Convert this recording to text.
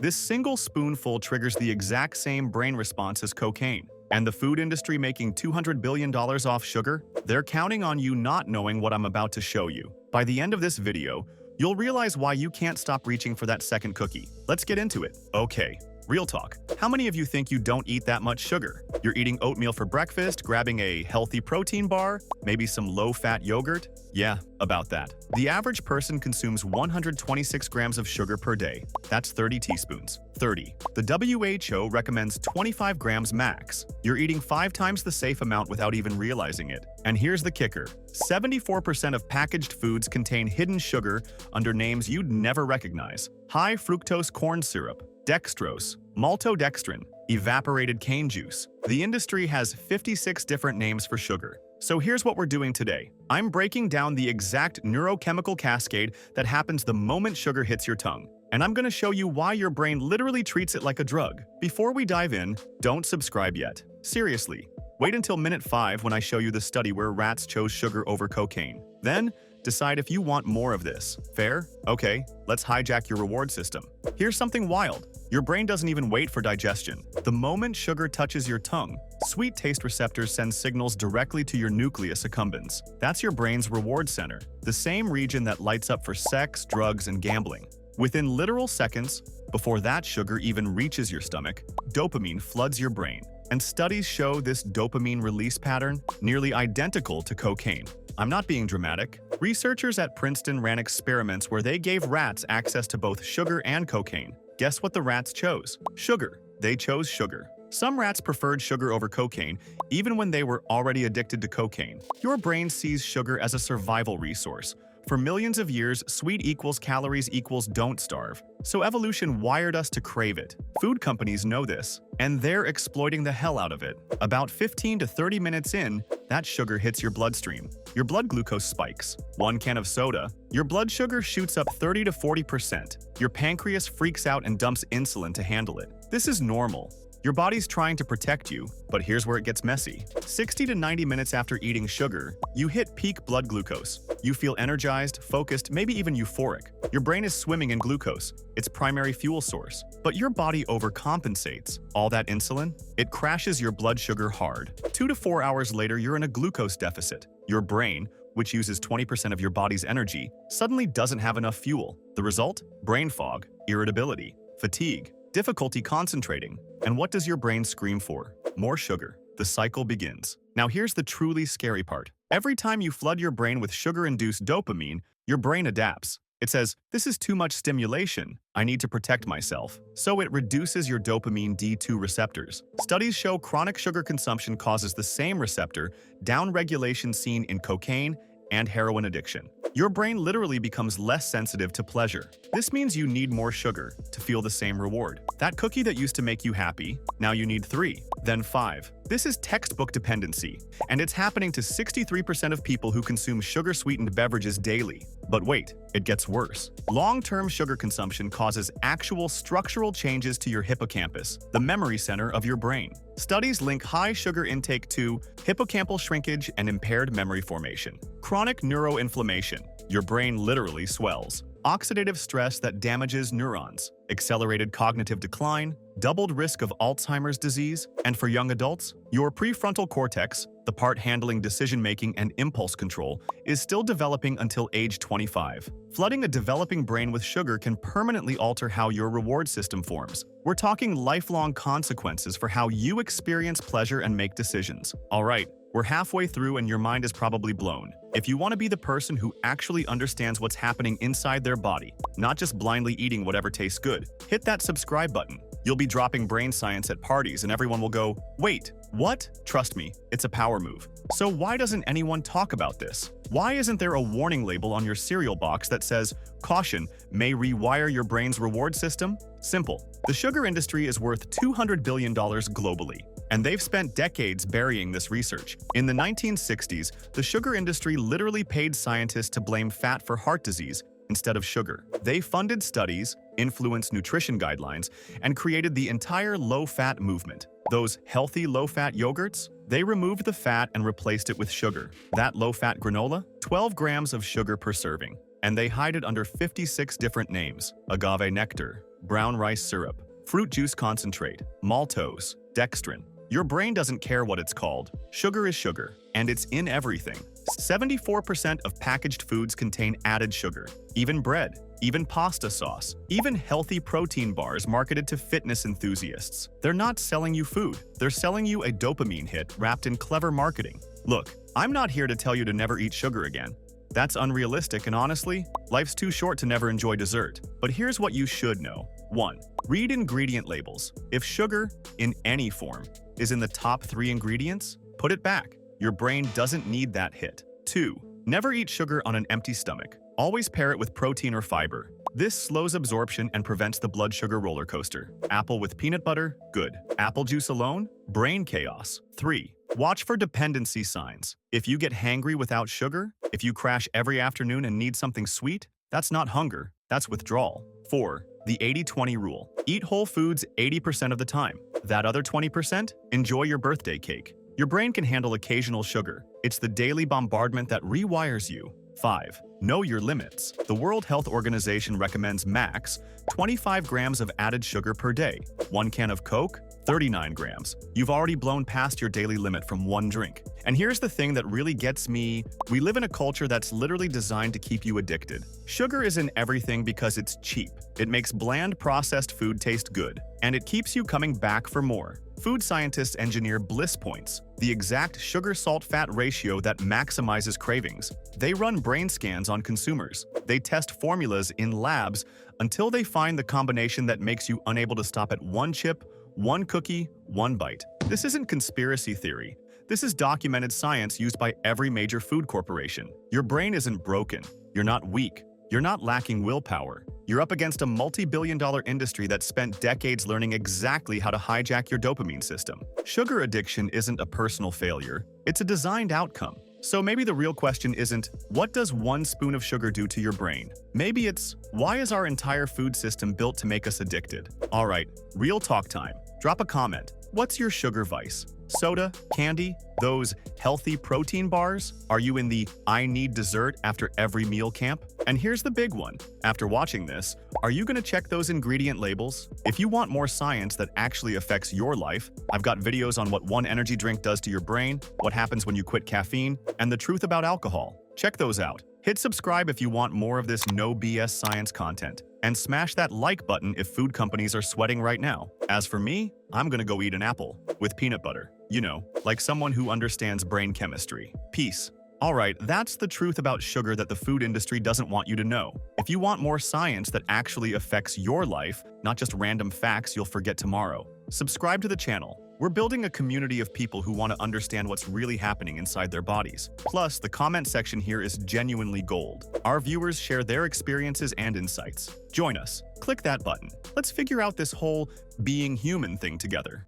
This single spoonful triggers the exact same brain response as cocaine. And the food industry making $200 billion off sugar? They're counting on you not knowing what I'm about to show you. By the end of this video, you'll realize why you can't stop reaching for that second cookie. Let's get into it. Okay, real talk. How many of you think you don't eat that much sugar? You're eating oatmeal for breakfast, grabbing a healthy protein bar, maybe some low-fat yogurt? Yeah, about that. The average person consumes 126 grams of sugar per day. That's 30 teaspoons. 30. The WHO recommends 25 grams max. You're eating 5 times the safe amount without even realizing it. And here's the kicker. 74% of packaged foods contain hidden sugar under names you'd never recognize. High fructose corn syrup, Dextrose, Maltodextrin, evaporated cane juice. The industry has 56 different names for sugar. So here's what we're doing today. I'm breaking down the exact neurochemical cascade that happens the moment sugar hits your tongue. And I'm going to show you why your brain literally treats it like a drug. Before we dive in, don't subscribe yet. Seriously, wait until minute 5 when I show you the study where rats chose sugar over cocaine. Then, decide if you want more of this. Fair? Okay, let's hijack your reward system. Here's something wild. Your brain doesn't even wait for digestion. The moment sugar touches your tongue, sweet taste receptors send signals directly to your nucleus accumbens. That's your brain's reward center, the same region that lights up for sex, drugs, and gambling. Within literal seconds, before that sugar even reaches your stomach, dopamine floods your brain. And studies show this dopamine release pattern nearly identical to cocaine. I'm not being dramatic. Researchers at Princeton ran experiments where they gave rats access to both sugar and cocaine. Guess what the rats chose? Sugar. They chose sugar. Some rats preferred sugar over cocaine, even when they were already addicted to cocaine. Your brain sees sugar as a survival resource. For millions of years, sweet equals calories equals don't starve. So evolution wired us to crave it. Food companies know this, and they're exploiting the hell out of it. About 15 to 30 minutes in, that sugar hits your bloodstream. Your blood glucose spikes. 1 can of soda, your blood sugar shoots up 30 to 40%. Your pancreas freaks out and dumps insulin to handle it. This is normal. Your body's trying to protect you, but here's where it gets messy. 60 to 90 minutes after eating sugar, you hit peak blood glucose. You feel energized, focused, maybe even euphoric. Your brain is swimming in glucose, its primary fuel source. But your body overcompensates. All that insulin, it crashes your blood sugar hard. 2 to 4 hours later, you're in a glucose deficit. Your brain, which uses 20% of your body's energy, suddenly doesn't have enough fuel. The result? Brain fog, irritability, fatigue, difficulty concentrating. And what does your brain scream for? More sugar. The cycle begins. Now here's the truly scary part. Every time you flood your brain with sugar-induced dopamine, your brain adapts. It says, this is too much stimulation. I need to protect myself. So it reduces your dopamine D2 receptors. Studies show chronic sugar consumption causes the same receptor downregulation seen in cocaine and heroin addiction. Your brain literally becomes less sensitive to pleasure. This means you need more sugar to feel the same reward. That cookie that used to make you happy, now you need 3, then 5. This is textbook dependency, and it's happening to 63% of people who consume sugar-sweetened beverages daily. But wait, it gets worse. Long-term sugar consumption causes actual structural changes to your hippocampus, the memory center of your brain. Studies link high sugar intake to hippocampal shrinkage and impaired memory formation. Chronic neuroinflammation. Your brain literally swells. Oxidative stress that damages neurons. Accelerated cognitive decline. Doubled risk of Alzheimer's disease. And for young adults, your prefrontal cortex, the part handling decision-making and impulse control, is still developing until age 25. Flooding a developing brain with sugar can permanently alter how your reward system forms. We're talking lifelong consequences for how you experience pleasure and make decisions. All right, we're halfway through and your mind is probably blown. If you want to be the person who actually understands what's happening inside their body, not just blindly eating whatever tastes good, hit that subscribe button. You'll be dropping brain science at parties and everyone will go, wait, what? Trust me, it's a power move. So why doesn't anyone talk about this? Why isn't there a warning label on your cereal box that says, caution, may rewire your brain's reward system? Simple. The sugar industry is worth $200 billion globally, and they've spent decades burying this research. In the 1960s, the sugar industry literally paid scientists to blame fat for heart disease instead of sugar. They funded studies, influenced nutrition guidelines, and created the entire low-fat movement. Those healthy low-fat yogurts? They removed the fat and replaced it with sugar. That low-fat granola? 12 grams of sugar per serving. And they hide it under 56 different names: agave nectar, brown rice syrup, fruit juice concentrate, maltose, dextrin. Your brain doesn't care what it's called. Sugar is sugar, and it's in everything. 74% of packaged foods contain added sugar. Even bread, even pasta sauce, even healthy protein bars marketed to fitness enthusiasts. They're not selling you food. They're selling you a dopamine hit wrapped in clever marketing. Look, I'm not here to tell you to never eat sugar again. That's unrealistic, and honestly, life's too short to never enjoy dessert. But here's what you should know. 1. Read ingredient labels. If sugar, in any form, is in the top 3 ingredients, put it back. Your brain doesn't need that hit. 2. Never eat sugar on an empty stomach. Always pair it with protein or fiber. This slows absorption and prevents the blood sugar roller coaster. Apple with peanut butter? Good. Apple juice alone? Brain chaos. 3. Watch for dependency signs. If you get hangry without sugar, if you crash every afternoon and need something sweet, that's not hunger, that's withdrawal. 4. The 80-20 rule. Eat whole foods 80% of the time. That other 20%? Enjoy your birthday cake. Your brain can handle occasional sugar. It's the daily bombardment that rewires you. 5. Know your limits. The World Health Organization recommends max 25 grams of added sugar per day. 1 can of Coke? 39 grams. You've already blown past your daily limit from 1 drink. And here's the thing that really gets me. We live in a culture that's literally designed to keep you addicted. Sugar is in everything because it's cheap. It makes bland processed food taste good. And it keeps you coming back for more. Food scientists engineer bliss points, the exact sugar-salt-fat ratio that maximizes cravings. They run brain scans on consumers. They test formulas in labs until they find the combination that makes you unable to stop at 1 chip, 1 cookie, 1 bite. This isn't conspiracy theory. This is documented science used by every major food corporation. Your brain isn't broken. You're not weak. You're not lacking willpower. You're up against a multi-billion-dollar industry that spent decades learning exactly how to hijack your dopamine system. Sugar addiction isn't a personal failure. It's a designed outcome. So maybe the real question isn't, what does 1 spoon of sugar do to your brain? Maybe it's, why is our entire food system built to make us addicted? Alright, real talk time. Drop a comment. What's your sugar vice? Soda, candy, those healthy protein bars? Are you in the I need dessert after every meal camp? And here's the big one. After watching this, are you going to check those ingredient labels? If you want more science that actually affects your life, I've got videos on what 1 energy drink does to your brain, what happens when you quit caffeine, and the truth about alcohol. Check those out. Hit subscribe if you want more of this no BS science content. And smash that like button if food companies are sweating right now. As for me, I'm gonna go eat an apple with peanut butter. You know, like someone who understands brain chemistry. Peace. Alright, that's the truth about sugar that the food industry doesn't want you to know. If you want more science that actually affects your life, not just random facts you'll forget tomorrow, subscribe to the channel. We're building a community of people who want to understand what's really happening inside their bodies. Plus, the comment section here is genuinely gold. Our viewers share their experiences and insights. Join us. Click that button. Let's figure out this whole being human thing together.